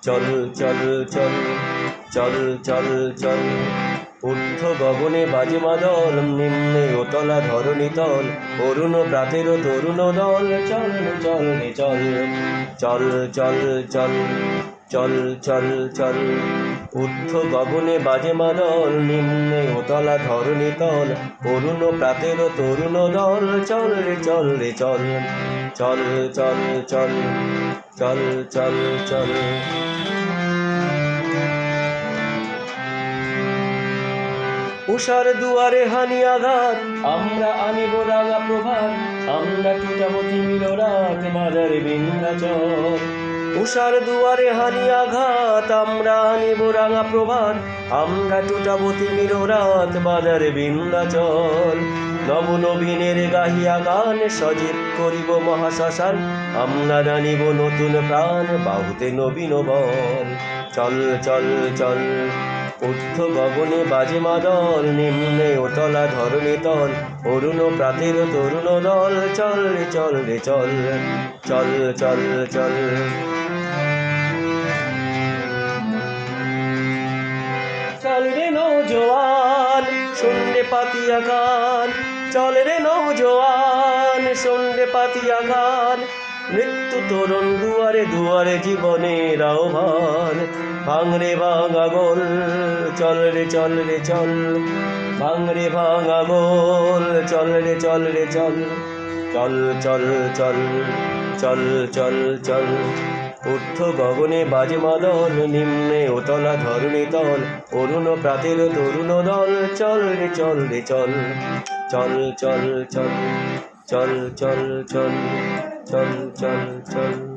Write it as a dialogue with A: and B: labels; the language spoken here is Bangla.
A: চল চল চল চল চল চল। ঊর্ধ্ব গগনে বাজে মাদল, নিম্নে ওতলা ধরণী তল, অরুণ প্রাতের তরুণ দল। চল চল রে চল, চল চল চল চল চল চল। ঊর্ধ্ব গগনে বাজে মাদল, নিম্নে ওতলা ধরণী তল, অরুণ প্রাতের তরুণ দল। চল রে চল রে চল, চল চল চল চল চল চল। উষার দুয়ারে হানি আঘাত, আমরা আনিব রাঙা প্রভাত, আমরা টুটাবো তিমির রাত, বাজারে বিন্ধ্যাচল। উষার দুয়ারে হানি আঘাত, আমরা আনিব রাঙা প্রভাত, আমরা টুটাবো তিমির রাত, বাজারে বিন্ধ্যাচল। নব নবীনের গাহিয়া গান, সজীব করিব মহাশ্মশান, আমরা জানিব নতুন প্রাণ, বাহুতে নবীন বল। চল চল চল। ঊর্ধ্ব গগনে বাজে মাদল, নিম্নে ওতলা ধরণী তল, অরুণ প্রাতের তরুণ দল। চল রে চল রে চল, চল চল চল। চল রে নৌজওয়ান, সন্ধ্যে পাতিয়া গান, চল রে নৌজওয়ান, সন্ধ্যে পাতিয়া গান। মৃত্যু তরুণ দুয়ারে দুয়ারে জীবনের আহ্বান, ভাঙরে ভাঙা গোল। চল রে চল রে চল, ভাঙরে ভাঙা গোল। চল রে চল রে চল, চল চল চল চল চল চল। ঊর্ধ্ব গগনে বাজে মাদল, নিম্নে ওতলা ধরণী তল, অরুণ প্রাতের তরুণ দল। চল রে চল রে চল, চল চল চল চল চল চল চল চল চল।